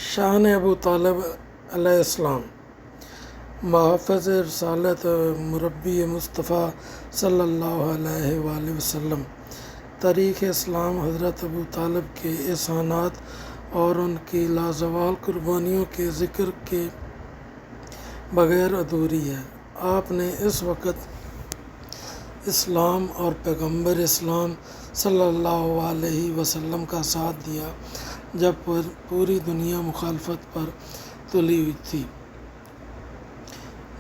شان ابو طالب علیہ السلام، محافظ رسالت، مربی مصطفیٰ صلی اللہ علیہ وآلہ وسلم۔ تاریخ اسلام حضرت ابو طالب کے احسانات اور ان کی لازوال قربانیوں کے ذکر کے بغیر ادھوری ہے۔ آپ نے اس وقت اسلام اور پیغمبر اسلام صلی اللہ علیہ وسلم کا ساتھ دیا جب پوری دنیا مخالفت پر تلی ہوئی تھی۔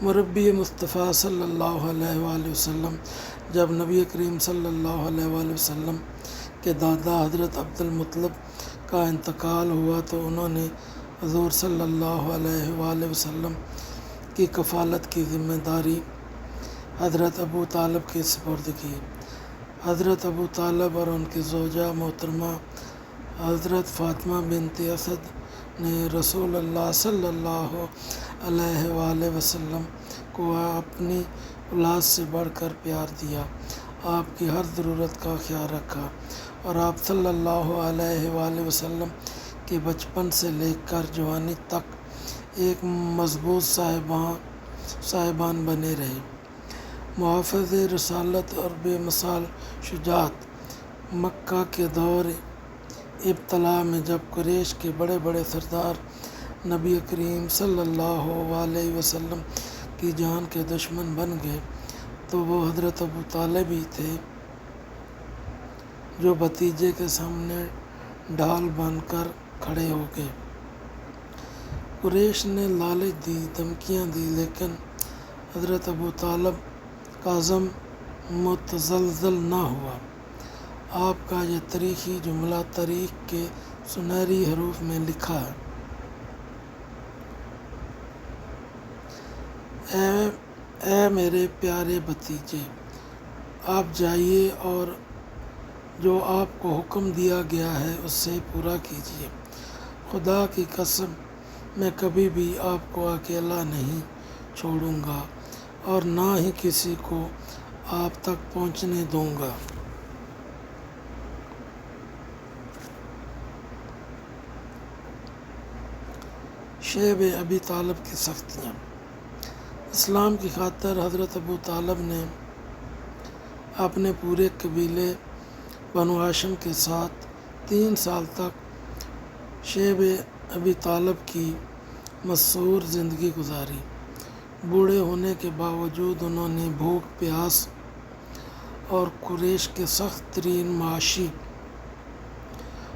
مربی مصطفیٰ صلی اللہ علیہ وآلہ وسلم، جب نبی کریم صلی اللہ علیہ وآلہ وسلم کے دادا حضرت عبد المطلب کا انتقال ہوا تو انہوں نے حضور صلی اللہ علیہ وآلہ وسلم کی کفالت کی ذمہ داری حضرت ابو طالب کے سپرد کی۔ حضرت ابو طالب اور ان کی زوجہ محترمہ حضرت فاطمہ بنت اسد نے رسول اللہ صلی اللہ علیہ وآلہ وسلم کو اپنی اولاد سے بڑھ کر پیار دیا، آپ کی ہر ضرورت کا خیال رکھا اور آپ صلی اللہ علیہ وآلہ وسلم کے بچپن سے لے کر جوانی تک ایک مضبوط صاحبان بنے رہے۔ محافظ رسالت اور بے مثال شجاعت۔ مکہ کے دور ابتلا میں جب قریش کے بڑے بڑے سردار نبی کریم صلی اللہ علیہ وسلم کی جان کے دشمن بن گئے تو وہ حضرت ابو طالب ہی تھے جو بھتیجے کے سامنے ڈھال بن کر کھڑے ہو گئے۔ قریش نے لالچ دی، دھمکیاں دی، لیکن حضرت ابو طالب کا عزم متزلزل نہ ہوا۔ آپ کا یہ تاریخی جملہ تاریخ کے سنہری حروف میں لکھا ہے: اے میرے پیارے بھتیجے، آپ جائیے اور جو آپ کو حکم دیا گیا ہے اسے پورا کیجیے۔ خدا کی قسم میں کبھی بھی آپ کو اکیلا نہیں چھوڑوں گا اور نہ ہی کسی کو آپ تک پہنچنے دوں گا۔ شیب ابی طالب کی سختیاں۔ اسلام کی خاطر حضرت ابو طالب نے اپنے پورے قبیلے بنو ہاشم کے ساتھ 3 سال تک شیب ابی طالب کی مسرور زندگی گزاری۔ بوڑھے ہونے کے باوجود انہوں نے بھوک، پیاس اور قریش کے سخت ترین معاشی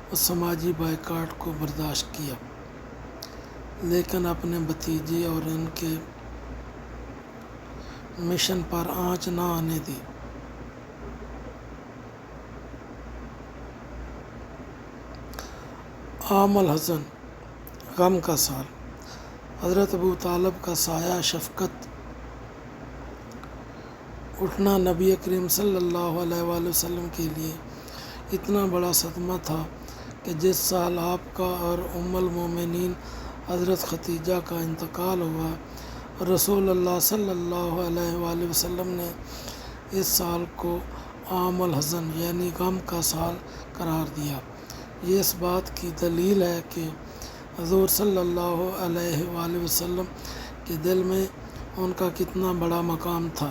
اور سماجی بائیکاٹ کو برداشت کیا، لیکن اپنے بھتیجے اور ان کے مشن پر آنچ نہ آنے دی۔ عام الحزن، غم کا سال۔ حضرت ابو طالب کا سایہ شفقت اٹھنا نبی کریم صلی اللہ علیہ وآلہ وسلم کے لیے اتنا بڑا صدمہ تھا کہ جس سال آپ کا اور ام المومنین حضرت خدیجہ کا انتقال ہوا، رسول اللہ صلی اللہ علیہ وآلہ وسلم نے اس سال کو عام الحزن یعنی غم کا سال قرار دیا۔ یہ اس بات کی دلیل ہے کہ حضور صلی اللہ علیہ وآلہ وسلم کے دل میں ان کا کتنا بڑا مقام تھا۔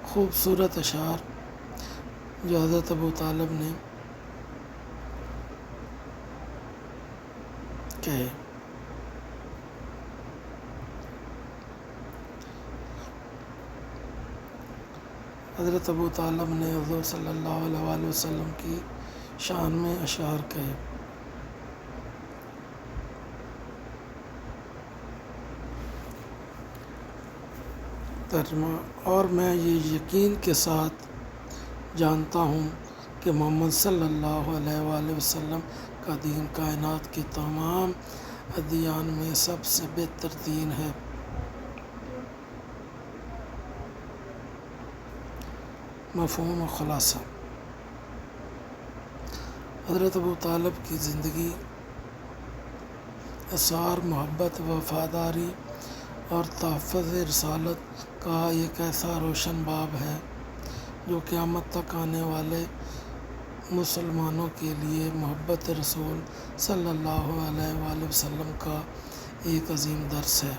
خوبصورت اشعار جو حضرت ابو طالب نے کہے۔ حضرت ابو طالب نے حضور صلی اللہ علیہ وآلہ وسلم کی شان میں اشعار کہے۔ ترجمہ: اور میں یہ یقین کے ساتھ جانتا ہوں کہ محمد صلی اللہ علیہ وآلہ وسلم کا دین کائنات کے تمام ادیان میں سب سے بہتر دین ہے۔ مفہوم و خلاصہ۔ حضرت ابو طالب کی زندگی اثار محبت، وفاداری اور تحفظ رسالت کا ایک ایسا روشن باب ہے جو قیامت تک آنے والے مسلمانوں کے لیے محبت رسول صلی اللہ علیہ وآلہ وسلم کا ایک عظیم درس ہے۔